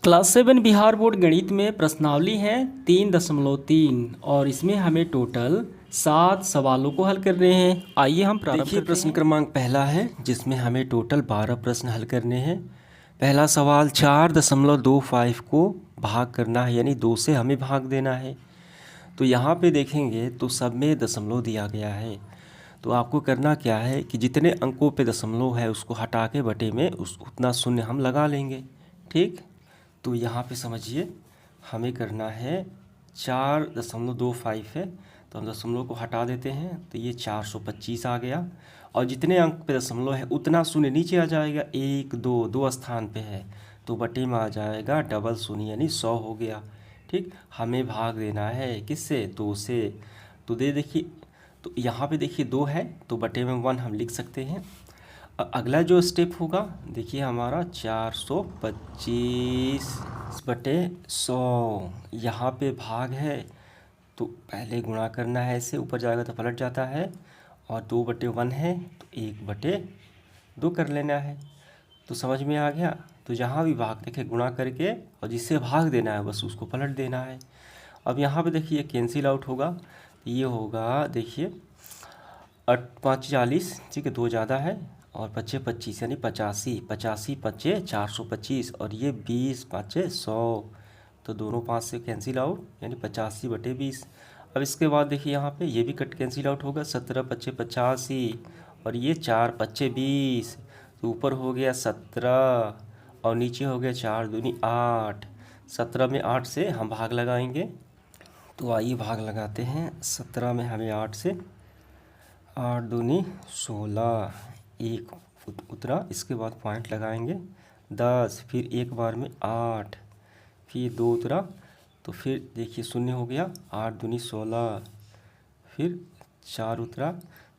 Class 7 Bihar board गणित में प्रश्नावली है 3.3 और इसमें हमें टोटल 7 सवालों को हल करने हैं। आइए हम प्रारंभ करते हैं। प्रश्न क्रमांक पहला है जिसमें हमें टोटल 12 प्रश्न हल करने हैं। पहला सवाल 4.25 को भाग करना है, यानी 2 से हमें भाग देना है। तो यहाँ पे देखेंगे तो सब में दशमलव दिया गया है। तो आपको करना क्या है कि जितने अंकों पे दशमलव है उसको हटा के बटे में उतना शून्य हम लगा लेंगे। ठीक, तो यहाँ पे समझिए हमें करना है 4.25 है, तो हम दशमलव को हटा देते हैं तो ये 425 आ गया। और जितने अंक पे दशमलव है उतना शून्य नीचे आ जाएगा, 1 2 दो स्थान पे है तो बटे में आ जाएगा डबल शून्य यानी 100 हो गया। ठीक, हमें भाग देना है किससे, 2 से। तो देखिए, तो यहाँ पे देखिए 2 है तो बटे में 1 हम लिख सकते हैं। अगला जो स्टेप होगा देखिए हमारा 425 बटे 100, यहाँ पे भाग है तो पहले गुणा करना है, ऐसे ऊपर जाएगा तो पलट जाता है। और 2/1 है तो 1/2 कर लेना है। तो समझ में आ गया। तो जहाँ भी भाग देखे गुणा करके और जिससे भाग देना है बस उसको पलट देना है। अब यहाँ पे देखिए कैंसिल आउट होगा, ये होगा देखिए 5 40, ठीक है, 2 ज़्यादा है और 5 25 यानी 85, 85 5 425 और ये 20 5 100, तो दोनों 5 से कैंसिल आउट यानी 85/20। अब इसके बाद देखिए यहाँ पे ये भी कट कैंसिल आउट होगा, 17 5 85 और ये 4 5 20, तो ऊपर हो गया 17 और नीचे हो गया 4 दूनी 8। 17 में 8 से हम भाग लगाएंगे, तो आइए भाग लगाते हैं। 17 में हमें 8 से 8 दूनी 16, एक उतरा, इसके बाद पॉइंट लगाएंगे 10, फिर एक बार में 8, फिर 2 उतरा तो फिर देखिए शून्य हो गया, 8 दूनी 16, फिर 4 उतरा,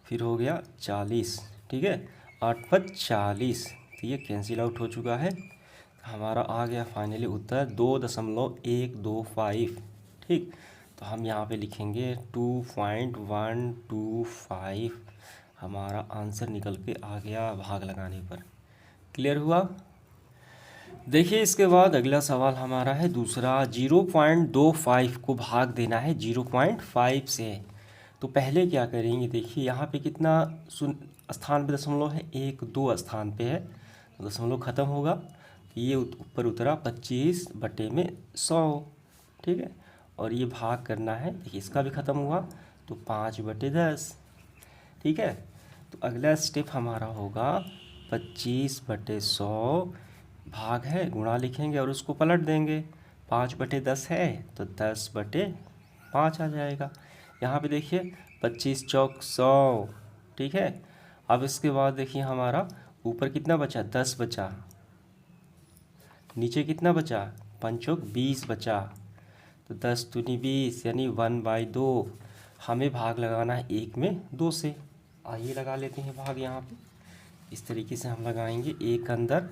फिर हो गया 40। ठीक है, 8 5 40, तो ये कैंसिल आउट हो चुका है। हमारा आ गया फाइनली उत्तर 2.125। ठीक, तो हम यहाँ पे लिखेंगे 2.125, हमारा आंसर निकल के आ गया भाग लगाने पर। क्लियर हुआ। देखिए इसके बाद अगला सवाल हमारा है दूसरा, 0.25 को भाग देना है 0.5 से। तो पहले क्या करेंगे, देखिए यहाँ पे कितना स्थान पे दशमलव है, 1 2 स्थान पे है तो दशमलव खत्म होगा, ये ऊपर उतरा 25/100। ठीक है, और ये भाग करना है, देखिए इसका भी ख़त्म हुआ तो 5/10। ठीक है, तो अगला स्टेप हमारा होगा 25/100, भाग है गुणा लिखेंगे और उसको पलट देंगे। 5/10 है तो 10/5 आ जाएगा। यहाँ पे देखिए 25 चौक 100। ठीक है, अब इसके बाद देखिए हमारा ऊपर कितना बचा, 10 बचा, नीचे कितना बचा, 5 चौक 20 बचा, तो 10 दूनी 20 यानी 1/2। हमें भाग लगाना है 1 में 2 से। आइए लगा लेते हैं भाग। यहाँ पे इस तरीके से हम लगाएंगे, 1 अंदर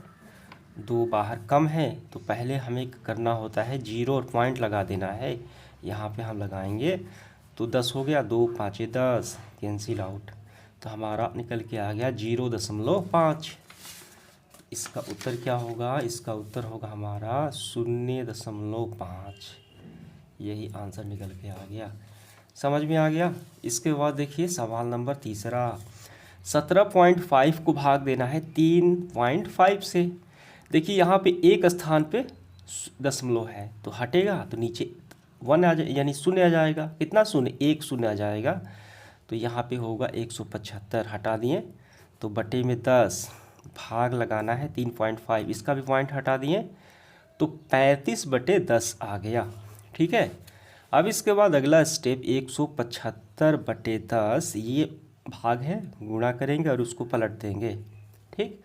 2 बाहर, कम है तो पहले हमें करना होता है 0 और पॉइंट लगा देना है। यहाँ पे हम लगाएंगे तो 10 हो गया, 2 5 10 कैंसिल आउट, तो हमारा निकल के आ गया 0.5। इसका उत्तर क्या होगा, इसका उत्तर होगा हमारा 0.5। यही आंसर निकल के आ गया। समझ में आ गया। इसके बाद देखिए सवाल नंबर तीसरा, 17.5 को भाग देना है 3.5 से। देखिए यहाँ पे एक स्थान पे दशमलव है तो हटेगा तो नीचे 1 आ जाए यानी शून्य आ जाएगा। कितना शून्य, 1 शून्य आ जाएगा, तो यहाँ पे होगा 175, हटा दिए तो बटे में 10, भाग लगाना है 3.5, इसका भी पॉइंट हटा दिए तो 35/10 आ गया। ठीक है, अब इसके बाद अगला स्टेप 175/10, ये भाग है गुणा करेंगे और उसको पलट देंगे। ठीक,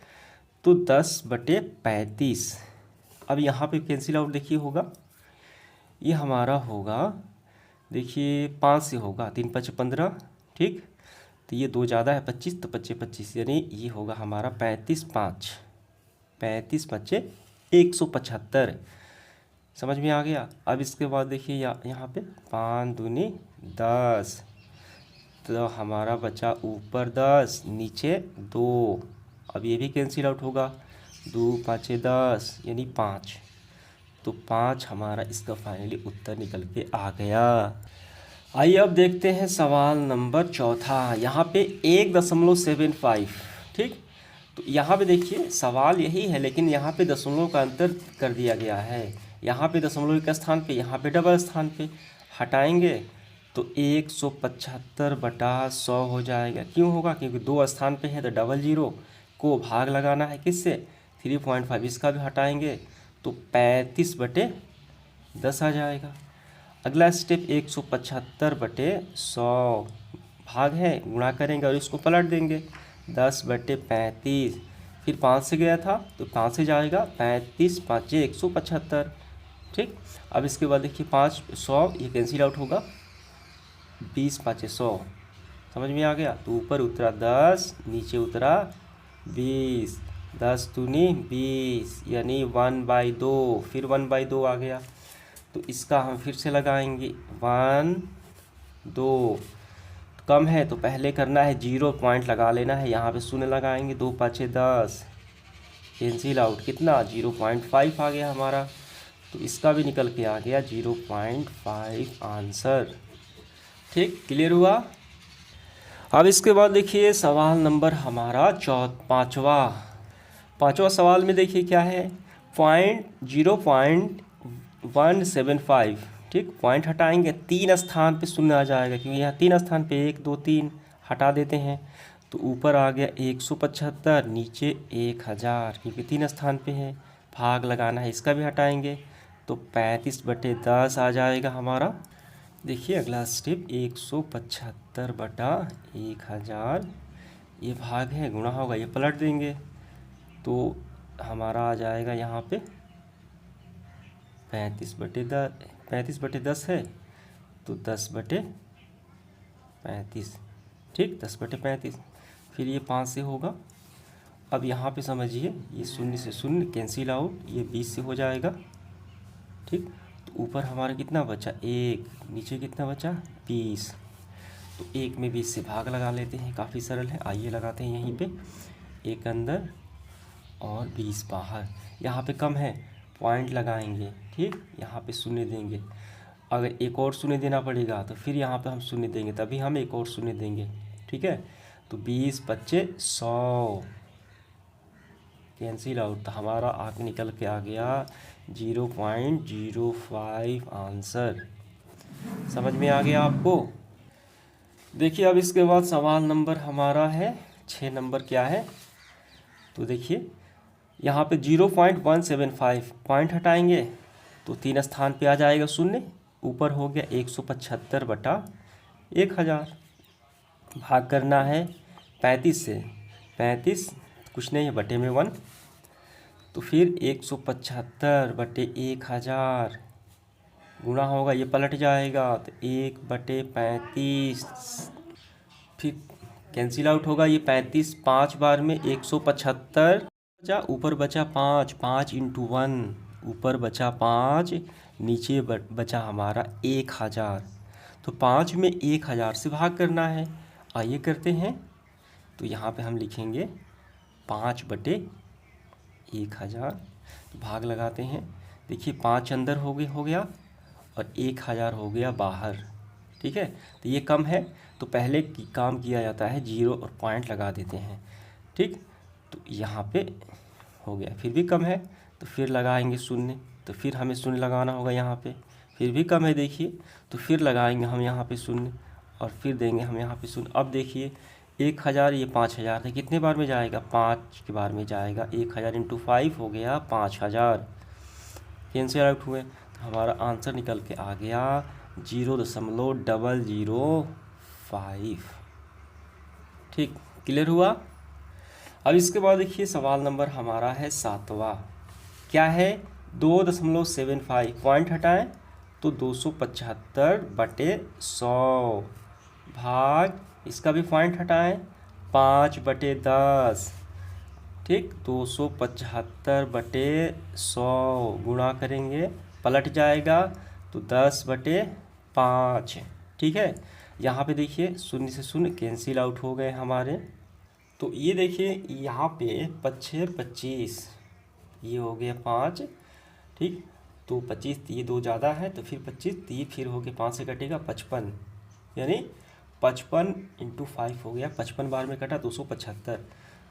तो 10/35। अब यहाँ पे कैंसिल आउट देखिए होगा, ये हमारा होगा देखिए 5 से होगा, 3 5 15। ठीक, तो ये 2 ज़्यादा है 25, तो 25 25 यानी ये होगा हमारा 35 5, 35 5 175। समझ में आ गया। अब इसके बाद देखिए यहाँ पे 5 दूनी 10, तो हमारा बचा ऊपर 10 नीचे 2। अब ये भी कैंसिल आउट होगा, 2 5 10 यानी 5, तो 5 हमारा इसका फाइनली उत्तर निकल के आ गया। आइए अब देखते हैं सवाल नंबर चौथा। यहाँ पे 1.75, ठीक। तो यहाँ पे देखिए सवाल यही है, लेकिन यहाँ पे दशमलव का अंतर कर दिया गया है। यहाँ पे दशमलव एक स्थान पे, यहाँ पे डबल स्थान पे हटाएंगे तो 175/100 हो जाएगा। क्यों होगा? क्योंकि 2 स्थान पे है तो डबल जीरो को भाग लगाना है किससे? 3.5। इसका भी हटाएंगे तो 35/10 आ जाएगा। अगला स्टेप 175/100 भाग है, गुणा करेंगे और इसको पलट देंगे 10/35। फिर 5 से गया था तो 5 से जाएगा 35 5 175, ठीक। अब इसके बाद देखिए 5 100 ये कैंसिल आउट होगा, 20 5 100, समझ में आ गया। तो ऊपर उतरा 10, नीचे उतरा 20, 10 दूनी 20 यानी 1/2, फिर 1/2 आ गया। तो इसका हम फिर से लगाएंगे 1 2, कम है तो पहले करना है 0 पॉइंट लगा लेना है, यहाँ पे शून्य लगाएंगे, 2 5 10, कैंसिल आउट, कितना 0.5 आ गया हमारा। तो इसका भी निकल के आ गया 0.5 आंसर, ठीक। क्लियर हुआ? अब इसके बाद देखिए सवाल नंबर हमारा पाँचवा सवाल में देखिए क्या है, 0.175, ठीक। पॉइंट हटाएंगे, 3 स्थान पे शून्य आ जाएगा क्योंकि यहाँ 3 स्थान पे 1 2 3 हटा देते हैं तो ऊपर आ गया 175, नीचे 1000 क्योंकि 3 स्थान पे है, भाग लगाना है, इसका भी हटाएंगे तो 35/10 आ जाएगा हमारा। देखिए अगला स्टेप 175/1000, ये भाग है, गुणा होगा, ये पलट देंगे तो हमारा आ जाएगा यहाँ पे 35/10 है तो 10/35, ठीक, 10/35। फिर ये 5 से होगा। अब यहाँ पे समझिए ये 0 से 0 कैंसिल आउट, ये 20 से हो जाएगा, ठीक। तो ऊपर हमारा कितना बचा 1, नीचे कितना बचा 20, तो 1 में 20 से भाग लगा लेते हैं, काफ़ी सरल है। आइए लगाते हैं यहीं पे, 1 अंदर और 20 बाहर। यहाँ पे कम है, पॉइंट लगाएंगे, ठीक, यहाँ पे शून्य देंगे। अगर एक और शून्य देना पड़ेगा तो फिर यहाँ पे हम शून्य देंगे, तभी हम एक और शून्य देंगे, ठीक है। तो 20 25 100 कैंसिल आउट, तो हमारा आगे निकल के आ गया 0.05 आंसर। समझ में आ गया आपको? देखिए अब इसके बाद सवाल नंबर हमारा है 6 नंबर, क्या है तो देखिए यहाँ पे 0.175 पॉइंट हटाएंगे तो 3 स्थान पे आ जाएगा शून्य, ऊपर हो गया 175/1000, भाग करना है 35 से, 35 कुछ नहीं है, बटे में 1, तो फिर 175/1000 गुणा होगा, ये पलट जाएगा तो 1/35, फिर कैंसिल आउट होगा, ये 35 5 बार में 175 बचा, ऊपर बचा 5, 5 × 1, ऊपर बचा 5, नीचे बचा हमारा 1000, तो 5 में 1000 से भाग करना है। आइए करते हैं, तो यहाँ पे हम लिखेंगे 5/1000, तो भाग लगाते हैं। देखिए 5 अंदर हो गया और 1000 हो गया बाहर, ठीक है। तो ये कम है तो पहले काम किया जाता है 0 और पॉइंट लगा देते हैं, ठीक। तो यहाँ पे हो गया, फिर भी कम है तो फिर लगाएंगे शून्य, तो फिर हमें शून्य लगाना होगा यहाँ पे, फिर भी कम है देखिए तो फिर लगाएंगे हम यहाँ पे शून्य और फिर देंगे हम यहाँ पे शून्य। अब देखिए 1000, ये 5000 है, कितने बार में जाएगा 5 के बार में जाएगा, 1000 × 5 हो गया 5000, कैंसिल आउट हुए, तो हमारा आंसर निकल के आ गया 0.005, ठीक। क्लियर हुआ? अब इसके बाद देखिए सवाल नंबर हमारा है 7वां, क्या है 2.75 पॉइंट हटाएं तो 275/100 भाग, इसका भी पॉइंट हटाएं 5/10, ठीक, 275/100 गुणा करेंगे, पलट जाएगा तो 10/5, ठीक है। यहाँ पे देखिए 0 से 0 कैंसिल आउट हो गए हमारे, तो ये देखिए यहाँ पे 5 6 25, ये हो गया 5, ठीक। तो 25, तो ये 2 ज़्यादा है तो फिर 25, तो ये फिर हो गया 5 से कटेगा 55, यानी 55 × 5 हो गया, 55 बार में कटा 275।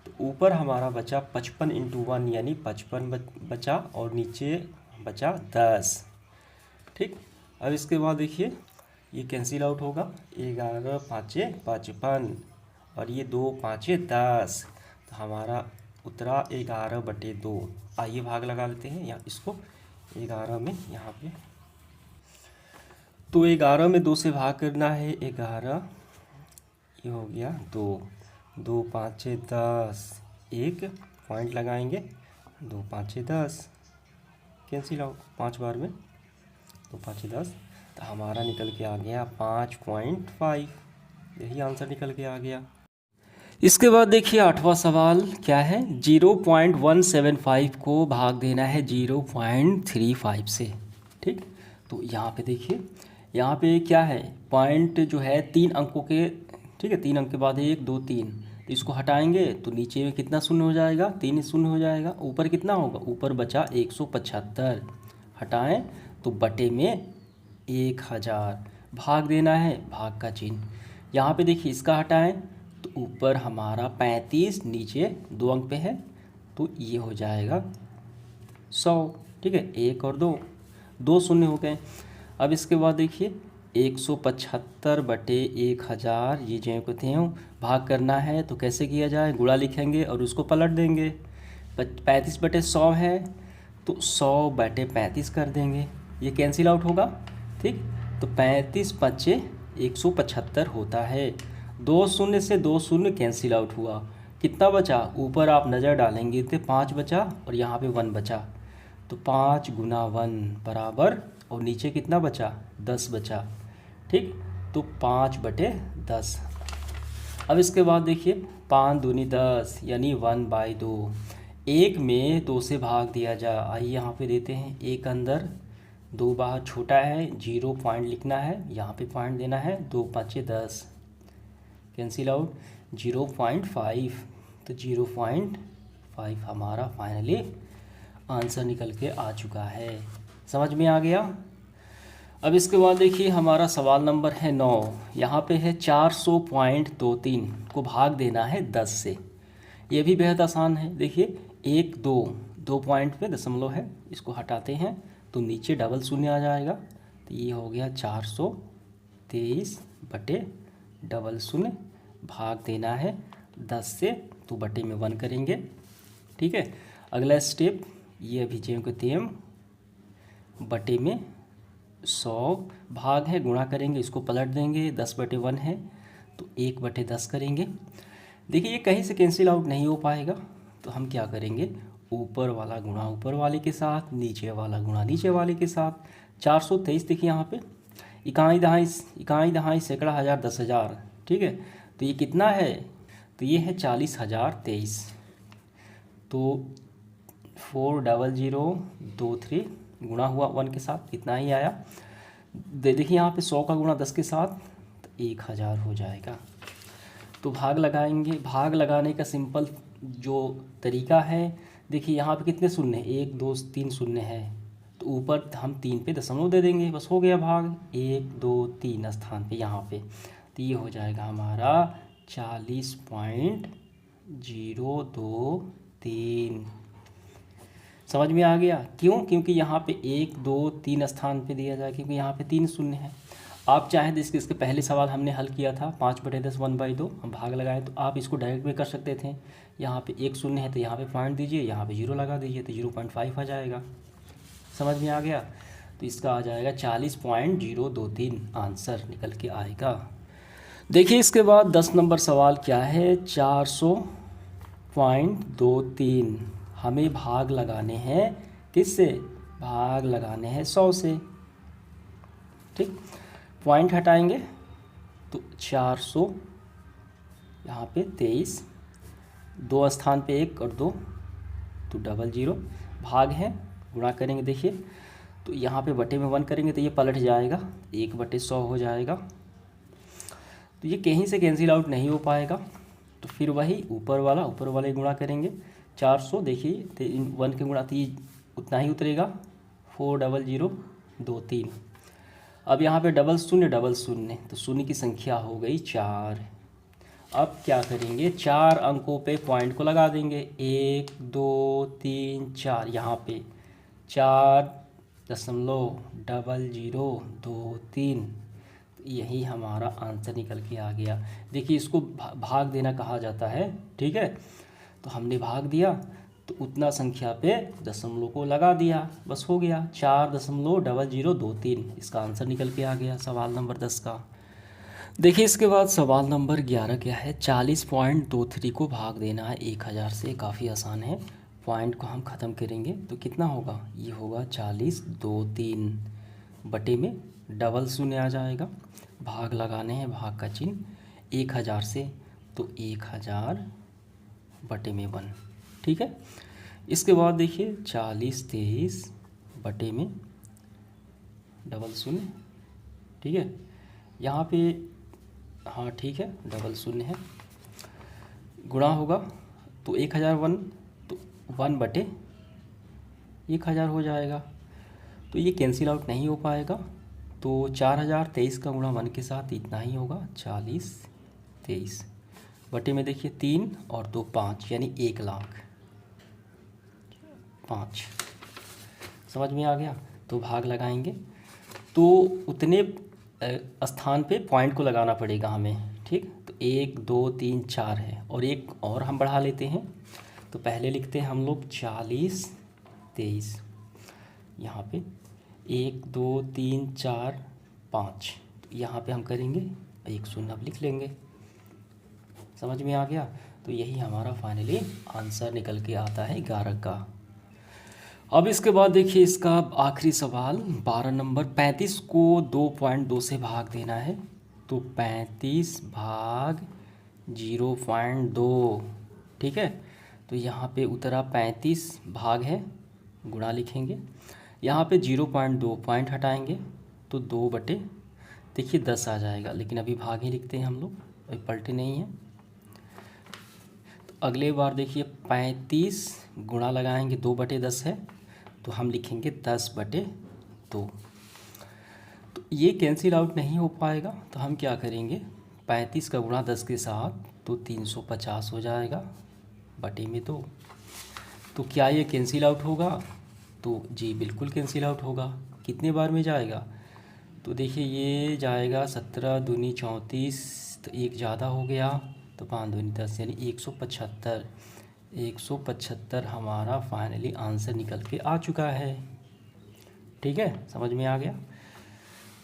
तो ऊपर हमारा बचा 55 × 1 यानी 55 बचा और नीचे बचा 10। ठीक, अब इसके बाद देखिए ये कैंसिल आउट होगा, 11 5 55 और ये 2 5 10, तो हमारा उतरा 11/2। आइए भाग लगा लेते हैं, यहाँ इसको 11 में यहाँ पे, तो 11 में 2 से भाग करना है, 11 ये हो गया 2, 2 5 10, एक पॉइंट लगाएंगे, 2 5 10 कैंसिल आउट 5 बार में, 2 5 10, तो हमारा निकल के आ गया 5.5, यही आंसर निकल के आ गया। इसके बाद देखिए 8वां सवाल क्या है, 0.175 को भाग देना है 0.35 से। ठीक, तो यहाँ पे देखिए, यहाँ पे क्या है, पॉइंट जो है 3 अंकों के, ठीक है, 3 अंक के बाद 1 2 3, तो इसको हटाएंगे तो नीचे में कितना शून्य हो जाएगा, 3 शून्य हो जाएगा, ऊपर कितना होगा, ऊपर बचा 175, हटाएं तो बटे में 1000, भाग देना है, भाग का चिन्ह। यहाँ पे देखिए इसका हटाएं तो ऊपर हमारा 35, नीचे 2 अंक पे है, तो ये हो जाएगा 100। ठीक है, 1 और 2, 2 शून्य हो गए। अब इसके बाद देखिए 175/1000, ये जो कहते हैं भाग करना है, तो कैसे किया जाए, गुणा लिखेंगे और उसको पलट देंगे। 35/100 है तो 100/35 कर देंगे, ये कैंसिल आउट होगा। ठीक, तो 35 5 175 होता है। 2 शून्य से 2 शून्य कैंसिल आउट हुआ, कितना बचा, ऊपर आप नज़र डालेंगे तो 5 बचा और यहाँ पे 1 बचा, तो 5 × 1 बराबर, और नीचे कितना बचा, 10 बचा। ठीक, तो 5/10। अब इसके बाद देखिए 5 दूनी 10 यानी 1/2, 1 में 2 से भाग दिया जा, आइए यहाँ पे देते हैं, 1 अंदर 2 बाहर, छोटा है 0 पॉइंट लिखना है, यहाँ पे पॉइंट देना है, 2 5 10 कैंसिल आउट, 0.5, तो 0.5 हमारा फाइनली आंसर निकल के आ चुका है। समझ में आ गया। अब इसके बाद देखिए हमारा सवाल नंबर है 9, यहाँ पे है 400.23 को भाग देना है 10 से। ये भी बेहद आसान है, देखिए 1 2 2 पॉइंट पे दशमलव है, इसको हटाते हैं तो नीचे डबल शून्य आ जाएगा, तो ये हो गया 423/00, भाग देना है 10 से, तो बटे में 1 करेंगे। ठीक है, अगला स्टेप ये अभी जेम को तेम बटे में 100, भाग है गुणा करेंगे, इसको पलट देंगे, 10/1 है तो 1/10 करेंगे। देखिए ये कहीं से कैंसिल आउट नहीं हो पाएगा, तो हम क्या करेंगे, ऊपर वाला गुणा ऊपर वाले के साथ, नीचे वाला गुणा नीचे वाले के साथ। 423 देखिए यहाँ पे इकाई दहाई सैकड़ा हज़ार 10,000, ठीक है, तो ये कितना है, तो ये है 40,023, तो 40023 गुणा हुआ 1 के साथ, कितना ही आया। देखिए यहाँ पे 100 का गुणा 10 के साथ तो 1000 हो जाएगा। तो भाग लगाएंगे, भाग लगाने का सिंपल जो तरीका है, देखिए यहाँ पे कितने शून्य हैं, 1 2 3 शून्य है, तो ऊपर हम 3 पे दशमलव दे देंगे, बस हो गया भाग। 1 2 3 स्थान पे यहाँ पे, तो ये हो जाएगा हमारा 40.023। समझ में आ गया, क्यों, क्योंकि यहाँ पे 1 2 3 स्थान पे दिया जाए, क्योंकि यहाँ पे 3 शून्य है। आप चाहें तो इसके पहले सवाल हमने हल किया था 5/10 1/2, हम भाग लगाए, तो आप इसको डायरेक्ट भी कर सकते थे। यहाँ पे 1 शून्य है तो यहाँ पे पॉइंट दीजिए, यहाँ पे 0 लगा दीजिए, तो 0.5 आ जाएगा। समझ में आ गया, तो इसका आ जाएगा 40.023 आंसर निकल के आएगा। देखिए इसके बाद 10 नंबर सवाल क्या है, 400.23 हमें भाग लगाने हैं किससे, भाग लगाने हैं 100 से। ठीक, पॉइंट हटाएंगे तो 400 यहाँ पे 23, 2 स्थान पे 1 और 2 तो 00, भाग है गुणा करेंगे, देखिए तो यहाँ पे बटे में 1 करेंगे तो ये पलट जाएगा, 1/100 हो जाएगा। तो ये कहीं से कैंसिल आउट नहीं हो पाएगा, तो फिर वही ऊपर वाले गुणा करेंगे। 400 देखिए 1 के गुणा तो ये उतना ही उतरेगा 40023। अब यहाँ पे डबल शून्य, तो शून्य की संख्या हो गई 4। अब क्या करेंगे, 4 अंकों पे पॉइंट को लगा देंगे, 1 2 3 4। यहाँ पे 4.0023। यही हमारा आंसर निकल के आ गया। देखिए इसको भाग देना कहा जाता है, ठीक है। तो हमने भाग दिया तो उतना संख्या पे दशमलव को लगा दिया, बस हो गया 4.0023। इसका आंसर निकल के आ गया सवाल नंबर 10 का। देखिए इसके बाद सवाल नंबर 11 क्या है, 40.23 को भाग देना है 1000 से। काफ़ी आसान है। पॉइंट को हम ख़त्म करेंगे तो कितना होगा, ये होगा 40.23 बटे में डबल शून्य आ जाएगा। भाग लगाने हैं, भाग का चिन्ह 1000 से, तो 1000 बटे में 1, ठीक है। इसके बाद देखिए 4023 बटे में डबल शून्य, ठीक है। यहाँ पे हाँ ठीक है, डबल शून्य है, गुणा होगा तो 1001, तो 1 बटे 1000 हो जाएगा। तो ये कैंसिल आउट नहीं हो पाएगा, तो 4023 का गुणा 1 के साथ इतना ही होगा, 4023 बटे में देखिए 3 और 2 5, यानी 1,05,000। समझ में आ गया। तो भाग लगाएंगे तो उतने स्थान पे पॉइंट को लगाना पड़ेगा हमें, ठीक। तो 1 2 3 4 है, और एक और हम बढ़ा लेते हैं। तो पहले लिखते हैं हम लोग 4023, यहाँ पे 1 2 3 4 5, तो यहाँ पे हम करेंगे 1 शून्य अब लिख लेंगे। समझ में आ गया। तो यही हमारा फाइनली आंसर निकल के आता है 11 का। अब इसके बाद देखिए इसका आखिरी सवाल 12 नंबर, 35 को 2.2 से भाग देना है। तो 35 भाग 0.2, ठीक है। तो यहाँ पे उतरा 35 भाग है, गुणा लिखेंगे। यहाँ पे 0.2 पॉइंट हटाएंगे तो 2 बटे देखिए 10 आ जाएगा, लेकिन अभी भाग ही लिखते हैं हम लोग, अभी पलटे नहीं है। तो अगले बार देखिए 35 गुणा लगाएंगे, 2 बटे 10 है, तो हम लिखेंगे 10 बटे 2। तो ये कैंसिल आउट नहीं हो पाएगा, तो हम क्या करेंगे, 35 का गुणा 10 के साथ तो 350 हो जाएगा बटे में 2। तो क्या ये कैंसिल आउट होगा, तो जी बिल्कुल कैंसिल आउट होगा। कितने बार में जाएगा, तो देखिए ये जाएगा 17 दूनी 34, तो एक ज़्यादा हो गया, तो 5 दूनी 10, यानी 175। 175 हमारा फाइनली आंसर निकल के आ चुका है, ठीक है। समझ में आ गया।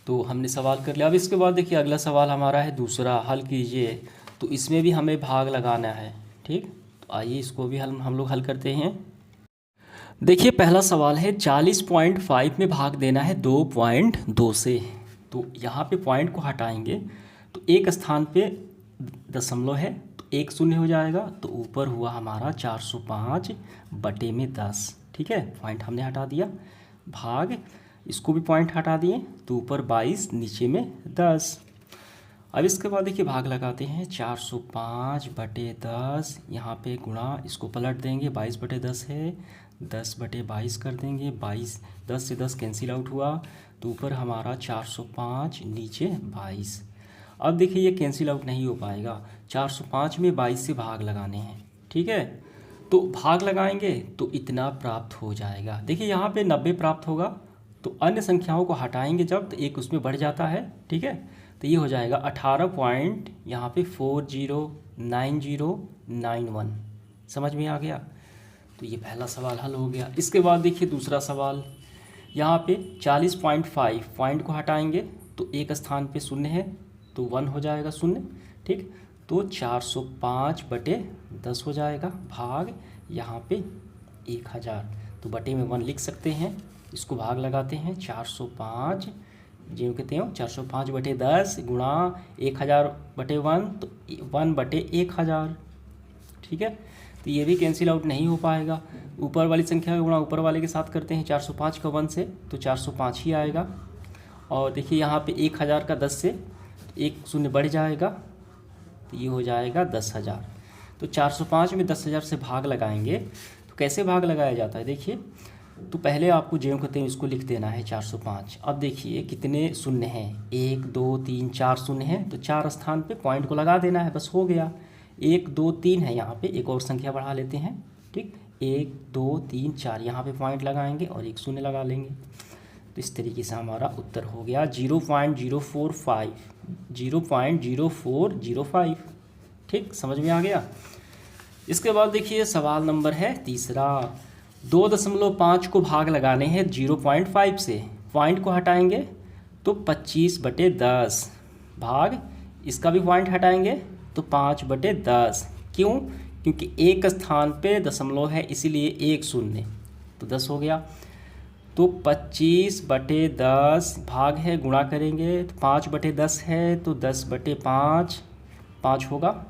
तो हमने सवाल कर लिया। अब इसके बाद देखिए अगला सवाल हमारा है दूसरा, हल कीजिए। तो इसमें भी हमें भाग लगाना है, ठीक। तो आइए इसको भी हम लोग हल करते हैं। देखिए पहला सवाल है 40.5 में भाग देना है 2.2 से। तो यहाँ पे पॉइंट को हटाएंगे तो एक स्थान पे दशमलव है, तो 1 शून्य हो जाएगा, तो ऊपर हुआ हमारा 405 बटे में 10, ठीक है। पॉइंट हमने हटा दिया, भाग इसको भी पॉइंट हटा दिए, तो ऊपर 22 नीचे में 10। अब इसके बाद देखिए भाग लगाते हैं, 405 बटे 10, यहाँ पे गुणा, इसको पलट देंगे, 22 बटे 10 है, 10 बटे 22 कर देंगे, 22 10 से 10 कैंसिल आउट हुआ, तो ऊपर हमारा 405 नीचे 22। अब देखिए ये कैंसिल आउट नहीं हो पाएगा, 405 में 22 से भाग लगाने हैं, ठीक है। तो भाग लगाएंगे तो इतना प्राप्त हो जाएगा। देखिए यहाँ पे 90 प्राप्त होगा, तो अन्य संख्याओं को हटाएंगे जब, तो एक उसमें बढ़ जाता है, ठीक है। तो ये हो जाएगा 18 पॉइंट यहाँ पे 409091। समझ में आ गया। तो ये पहला सवाल हल हो गया। इसके बाद देखिए दूसरा सवाल, यहाँ पे 40.5 पॉइंट को हटाएंगे तो एक स्थान पे शून्य है, तो 1 हो जाएगा शून्य, ठीक। तो 405 बटे 10 हो जाएगा, भाग यहाँ पे 1000, तो बटे में 1 लिख सकते हैं। इसको भाग लगाते हैं, 405 जो कहते हो 405 बटे 10 गुणा 1000 बटे 1, तो 1 बटे 1000, ठीक है। तो ये भी कैंसिल आउट नहीं हो पाएगा। ऊपर वाली संख्या का गुणा ऊपर वाले के साथ करते हैं, 405 का 1 से तो 405 ही आएगा। और देखिए यहाँ पे 1000 का 10 से 1 शून्य बढ़ जाएगा, तो ये हो जाएगा 10,000। तो 405 में 10,000 से भाग लगाएंगे, तो कैसे भाग लगाया जाता है, देखिए तो पहले आपको ज्यों कहते हैं इसको लिख देना है 405। अब देखिए कितने शून्य हैं, 1 2 3 4 शून्य हैं, तो 4 स्थान पे पॉइंट को लगा देना है, बस हो गया। 1 2 3 है, यहाँ पे एक और संख्या बढ़ा लेते हैं, ठीक। 1 2 3 4 यहाँ पे पॉइंट लगाएंगे और एक शून्य लगा लेंगे। तो इस तरीके से हमारा उत्तर हो गया 0.045, 0.0405। ठीक, समझ में आ गया। इसके बाद देखिए सवाल नंबर है तीसरा। 2.5 को भाग लगाने हैं 0.5 से, पॉइंट को हटाएंगे तो 25/10 भाग इसका भी पॉइंट हटाएंगे तो 5/10। क्यों? क्योंकि एक स्थान पे दशमलव है, इसीलिए एक शून्य, तो 10 हो गया। तो 25/10 भाग है, गुणा करेंगे तो 5/10 है, तो 10/5 5 होगा।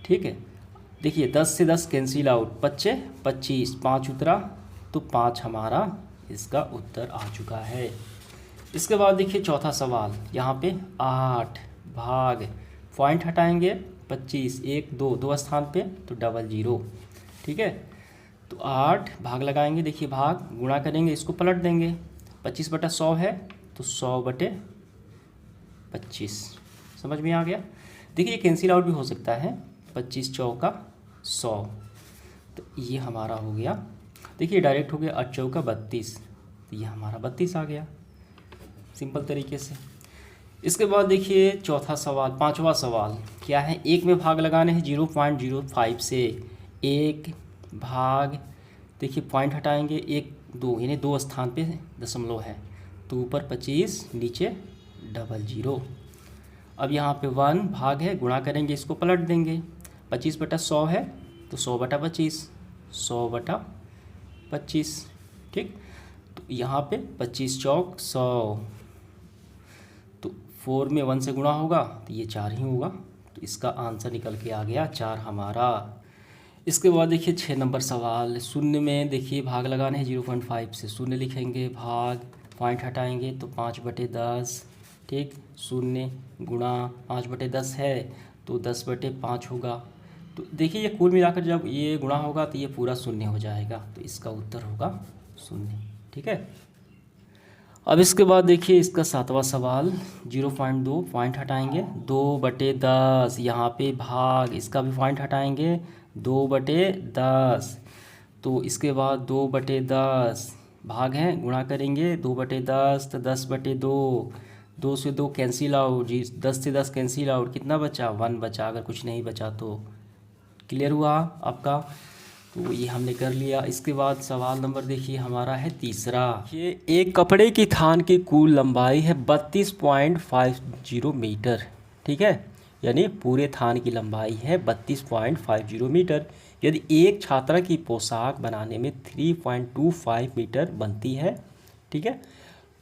ठीक है, देखिए 10 से 10 कैंसिल आउट, 25 25 5 उतरा, तो 5 हमारा इसका उत्तर आ चुका है। इसके बाद देखिए चौथा सवाल, यहाँ पे 8 भाग, पॉइंट हटाएंगे 25, 1 2 2 स्थान पे तो 00। ठीक है, तो 8 भाग लगाएंगे, देखिए भाग गुणा करेंगे, इसको पलट देंगे, 25/100 है तो 100/25। समझ में आ गया। देखिए ये कैंसिल आउट भी हो सकता है, 25 चौका 100, तो ये हमारा हो गया। देखिए डायरेक्ट हो गया 8 चौका 32, तो ये हमारा 32 आ गया सिंपल तरीके से। इसके बाद देखिए चौथा सवाल, पांचवा सवाल क्या है, एक में भाग लगाने हैं 0.05 से, एक भाग, देखिए पॉइंट हटाएंगे 1 2, यानी 2 स्थान पे दशमलव है, तो ऊपर 25 नीचे 00। अब यहाँ पे 1 भाग है, गुणा करेंगे, इसको पलट देंगे, 25/100 है तो 100/25, 100/25। ठीक, तो यहाँ पे 25 चौक 100, तो 4 में 1 से गुणा होगा तो ये 4 ही होगा, तो इसका आंसर निकल के आ गया 4 हमारा। इसके बाद देखिए 6 नंबर सवाल, शून्य में देखिए भाग लगाने हैं 0.5 से, शून्य लिखेंगे, भाग पॉइंट हटाएंगे तो 5/10। ठीक, शून्य गुणा 5/10 है तो 10/5 होगा। तो देखिए ये कुल मिलाकर जब ये गुणा होगा तो ये पूरा शून्य हो जाएगा, तो इसका उत्तर होगा 0। ठीक है, अब इसके बाद देखिए इसका 7वां सवाल, 0.2 पॉइंट हटाएंगे 2/10, यहाँ पे भाग, इसका भी पॉइंट हटाएंगे 2/10, तो इसके बाद 2/10 भाग हैं, गुणा करेंगे 2/10 तो 10/2, 2 से 2 कैंसिल आउट जी, 10 से 10 कैंसिल आउट, कितना बचा 1 बचा, अगर कुछ नहीं बचा तो क्लियर हुआ आपका। तो ये हमने कर लिया। इसके बाद सवाल नंबर देखिए हमारा है तीसरा, ये एक कपड़े की थान की कुल लंबाई है 32.50 मीटर। ठीक है, यानी पूरे थान की लंबाई है 32.50 मीटर। यदि एक छात्रा की पोशाक बनाने में 3.25 मीटर बनती है, ठीक है,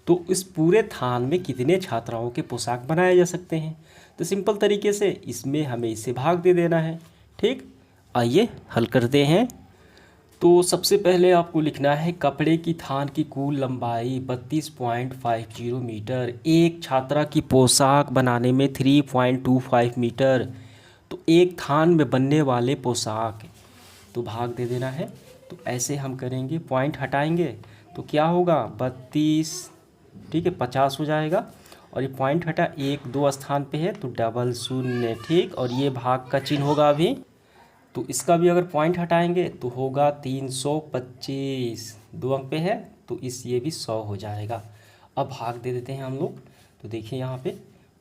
तो इस पूरे थान में कितने छात्राओं के पोशाक बनाए जा सकते हैं? तो सिंपल तरीके से इसमें हमें इसे भाग दे देना है। ठीक, आइए हल करते हैं। तो सबसे पहले आपको लिखना है कपड़े की थान की कुल लंबाई 32.50 मीटर, एक छात्रा की पोशाक बनाने में 3.25 मीटर, तो एक थान में बनने वाले पोशाक, तो भाग दे देना है। तो ऐसे हम करेंगे, पॉइंट हटाएंगे तो क्या होगा 32, ठीक है 50 हो जाएगा, और ये पॉइंट हटा 1 2 स्थान पे है तो 00। ठीक, और ये भाग का चिन्ह होगा अभी, तो इसका भी अगर पॉइंट हटाएंगे तो होगा 325, 2 अंक पे है तो ये भी 100 हो जाएगा। अब भाग दे देते हैं हम लोग। तो देखिए यहाँ पे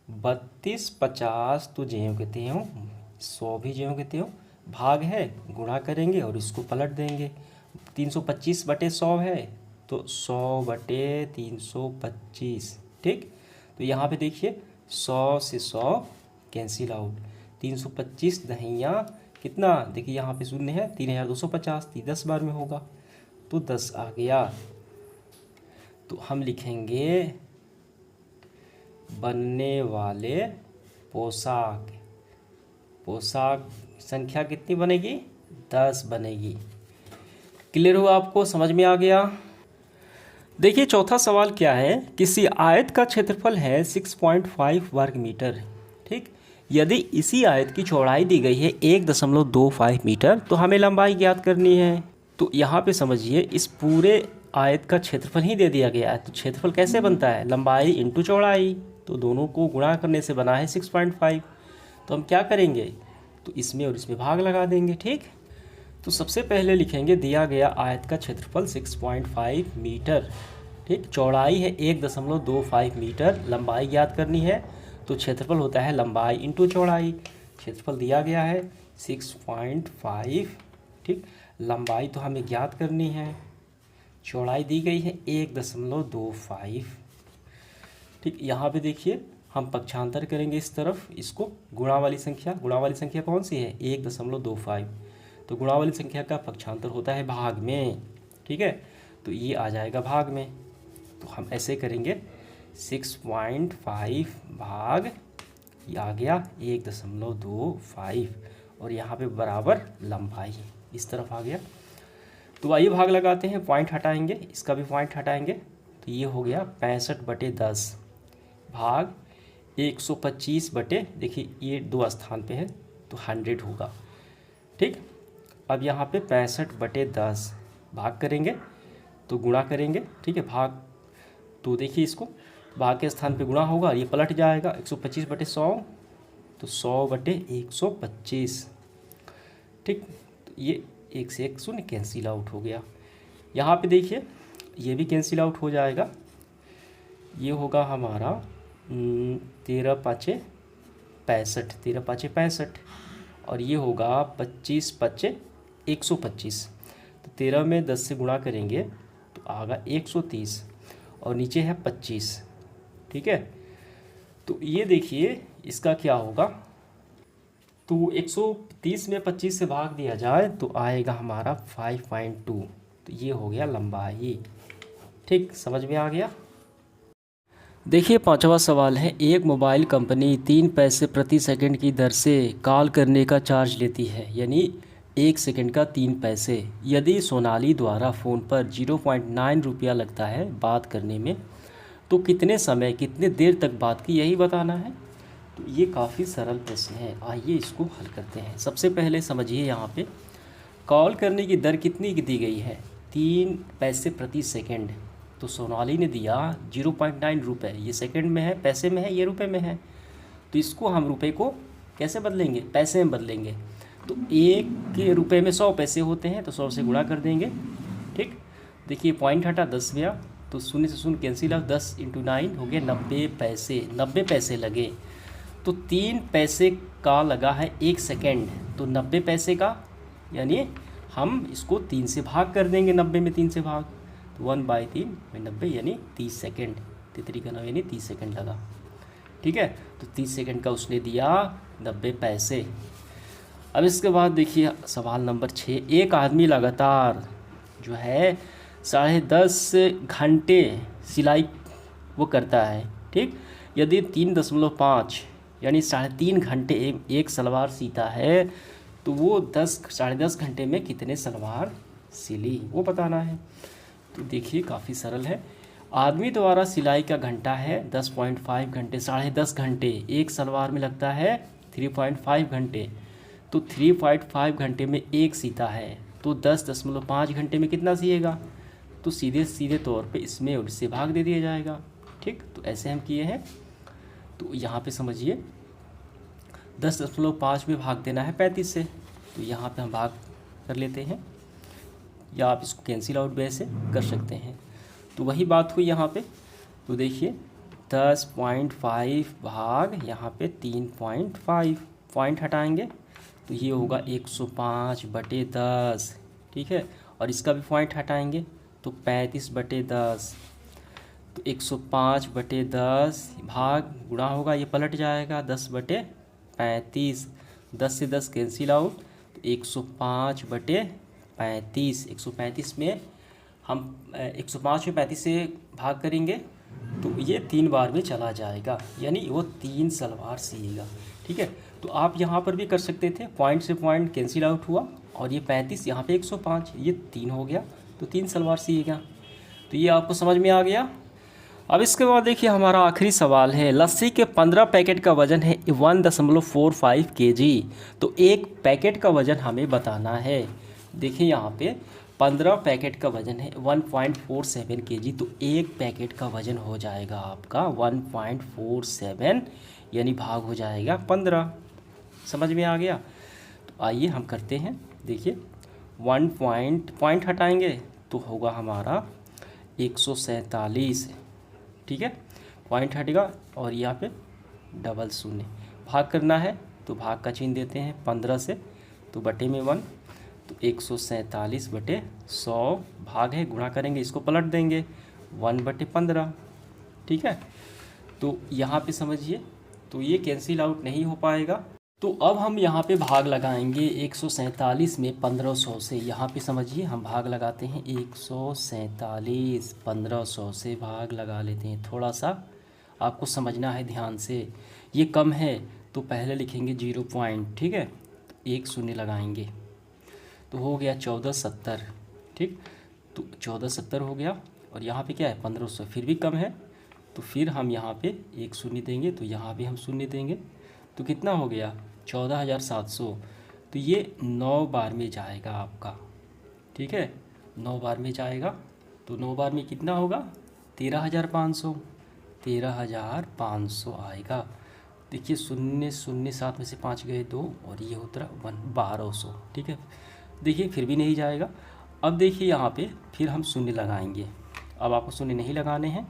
32 50 तो ज्यों कहते हो, 100 भी ज्यों कहते हो, भाग है, गुणा करेंगे और इसको पलट देंगे, 325/100 है तो 100/325। ठीक, तो यहाँ पे देखिए 100 से 100 कैंसिल आउट, 325 दहिया कितना, देखिए यहाँ पे शून्य है, 3250, 10 बार में होगा तो 10 आ गया। तो हम लिखेंगे बनने वाले पोशाक, पोशाक संख्या कितनी बनेगी 10 बनेगी। क्लियर हुआ आपको, समझ में आ गया। देखिए चौथा सवाल क्या है, किसी आयत का क्षेत्रफल है 6.5 वर्ग मीटर। ठीक, यदि इसी आयत की चौड़ाई दी गई है 1.25 मीटर, तो हमें लंबाई ज्ञात करनी है। तो यहाँ पे समझिए इस पूरे आयत का क्षेत्रफल ही दे दिया गया है। तो क्षेत्रफल कैसे बनता है? लंबाई इंटू चौड़ाई। तो दोनों को गुणा करने से बना है 6.5। तो हम क्या करेंगे? तो इसमें और इसमें भाग लगा देंगे। ठीक, तो सबसे पहले लिखेंगे दिया गया आयत का क्षेत्रफल 6.5 मीटर। ठीक, चौड़ाई है 1.25 मीटर, लंबाई ज्ञात करनी है तो क्षेत्रफल होता है लंबाई इंटू चौड़ाई। क्षेत्रफल दिया गया है 6.5। ठीक, लंबाई तो हमें ज्ञात करनी है, चौड़ाई दी गई है 1.25। ठीक, यहाँ पे देखिए हम पक्षांतर करेंगे इस तरफ, इसको गुणा वाली संख्या कौन सी है? 1.25। तो गुणा वाली संख्या का पक्षांतर होता है भाग में। ठीक है, तो ये आ जाएगा भाग में। तो हम ऐसे करेंगे 6.5 भाग, ये आ गया 1.25 और यहाँ पे बराबर लंबाई इस तरफ आ गया। तो आइए भाग लगाते हैं, पॉइंट हटाएंगे, इसका भी पॉइंट हटाएंगे। तो ये हो गया 65/10 भाग 125 देखिए ये 2 स्थान पे है तो 100 होगा। ठीक, अब यहाँ पे 65/10 भाग करेंगे तो गुणा करेंगे। ठीक है, भाग तो देखिए इसको भाग के स्थान पे गुणा होगा, ये पलट जाएगा 125/100 तो 100/125। ठीक, तो ये 1 से 1 शून्य कैंसिल आउट हो गया। यहाँ पे देखिए ये भी कैंसिल आउट हो जाएगा, ये होगा हमारा 13×5 = 65 और ये होगा 25×5 = 125। तो 13 में 10 से गुणा करेंगे तो आगा 130 और नीचे है 25। ठीक है, तो ये देखिए इसका क्या होगा, तो 130 में 25 से भाग दिया जाए तो आएगा हमारा 5.2। तो ये हो गया लंबाई। ठीक, समझ में आ गया। देखिए 5वां सवाल है, एक मोबाइल कंपनी 3 पैसे प्रति सेकंड की दर से कॉल करने का चार्ज लेती है, यानी 1 सेकंड का 3 पैसे। यदि सोनाली द्वारा फ़ोन पर 0.9 रुपया लगता है बात करने में, तो कितने समय कितने देर तक बात की, यही बताना है। तो ये काफ़ी सरल प्रश्न है, आइए इसको हल करते हैं। सबसे पहले समझिए यहाँ पे कॉल करने की दर कितनी की दी गई है? 3 पैसे प्रति सेकंड। तो सोनाली ने दिया 0.9 रुपये, ये सेकंड में है, पैसे में है, ये रुपए में है। तो इसको हम रुपए को कैसे बदलेंगे? पैसे में बदलेंगे। तो 1 के रुपए में 100 पैसे होते हैं तो 100 से गुणा कर देंगे। ठीक, देखिए पॉइंट हटा 10 गया तो 0 से 0 कैंसिल आउट, 10 × 9 हो गए 90 पैसे। 90 पैसे लगे तो 3 पैसे का लगा है 1 सेकेंड, तो 90 पैसे का, यानी हम इसको 3 से भाग कर देंगे। 90 में 3 से भाग तो 1/3 में 90 यानी 30 सेकेंड। 3 का 9 यानी 30 सेकेंड लगा। ठीक है, तो 30 सेकेंड का उसने दिया 90 पैसे। अब इसके बाद देखिए सवाल नंबर 6, एक आदमी लगातार जो है 10.5 घंटे सिलाई वो करता है। ठीक, यदि 3.5 यानी 3.5 घंटे एक सलवार सीता है तो वो 10.5 घंटे में कितने सलवार सिली वो बताना है। तो देखिए काफ़ी सरल है। आदमी द्वारा सिलाई का घंटा है 10.5 घंटे, 10.5 घंटे, एक सलवार में लगता है 3.5 घंटे। तो 3.5 घंटे में एक सीता है तो 10.5 घंटे में कितना सिएगा? तो सीधे सीधे तौर पे इसमें और इससे भाग दे दिया जाएगा। ठीक, तो ऐसे हम किए हैं। तो यहाँ पे समझिए 10.5 में भाग देना है 35 से, तो यहाँ पे हम भाग कर लेते हैं, या आप इसको कैंसिल आउट वैसे कर सकते हैं। तो वही बात हुई यहाँ पे। तो देखिए 10.5 भाग यहाँ पे 3.5, पॉइंट हटाएंगे तो ये होगा 105/10। ठीक है, और इसका भी पॉइंट हटाएंगे तो 35/10। तो 105/10 भाग गुणा होगा, ये पलट जाएगा 10/35। 10 से 10 कैंसिल आउट तो 105/35। 135 में हम 105 में 35 से भाग करेंगे तो ये 3 बार में चला जाएगा, यानी वो 3 सलवार सिएगा। ठीक है, तो आप यहाँ पर भी कर सकते थे, पॉइंट से पॉइंट कैंसिल आउट हुआ और ये 35 यहाँ पे 105, ये 3 हो गया तो 3 सलवार सिएगा। तो ये आपको समझ में आ गया। अब इसके बाद देखिए हमारा आखिरी सवाल है, लस्सी के 15 पैकेट का वज़न है 1.45 kg। तो एक पैकेट का वज़न हमें बताना है। देखिए यहाँ पे 15 पैकेट का वजन है 1.47 kg, तो एक पैकेट का वजन हो जाएगा आपका 1.47, यानी भाग हो जाएगा 15। समझ में आ गया? तो आइए हम करते हैं। देखिए 1 पॉइंट हटाएंगे तो होगा हमारा 147, ठीक है, पॉइंट हटेगा और यहाँ पे डबल शून्य। भाग करना है तो भाग का चिन्ह देते हैं 15 से, तो बटे में 1, तो 147 बटे 100 भाग है, गुणा करेंगे, इसको पलट देंगे 1/15, ठीक है। तो यहाँ पे समझिए, तो ये कैंसिल आउट नहीं हो पाएगा। तो अब हम यहाँ पे भाग लगाएंगे 147 में 1500 से। यहाँ पे समझिए हम भाग लगाते हैं 147 1500 से भाग लगा लेते हैं। थोड़ा सा आपको समझना है ध्यान से, ये कम है तो पहले लिखेंगे 0 पॉइंट, ठीक है, तो 1 शून्य लगाएंगे तो हो गया 1470, ठीक, तो 1470 हो गया। और यहाँ पे क्या है 1500, फिर भी कम है तो फिर हम यहाँ पे 1 शून्य देंगे, तो यहाँ भी हम शून्य देंगे, तो कितना हो गया 14700। तो ये 9 बार में जाएगा आपका, ठीक है, 9 बार में जाएगा। तो 9 बार में कितना होगा 13500, 13500 आएगा। देखिए 007 में से 5 गए 2 और ये उतरा 1200, ठीक है। देखिए फिर भी नहीं जाएगा। अब देखिए यहाँ पे फिर हम शून्य लगाएंगे, अब आपको शून्य नहीं लगाने हैं।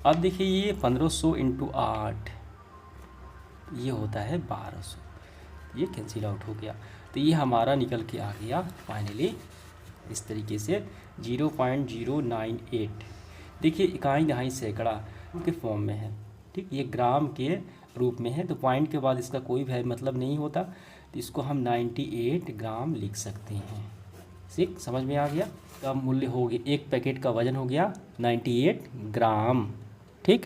अब देखिए ये 1500 × 8 ये होता है 1200, ये कैंसिल आउट हो गया। तो ये हमारा निकल के आ गया फाइनली इस तरीके से 0.098। देखिए इकाई दहाई सैकड़ा के फॉर्म में है, ठीक, ये ग्राम के रूप में है, तो पॉइंट के बाद इसका कोई भी मतलब नहीं होता, तो इसको हम 98 ग्राम लिख सकते हैं। ठीक, समझ में आ गया? का मूल्य हो गया, एक पैकेट का वजन हो गया 98 ग्राम, ठीक।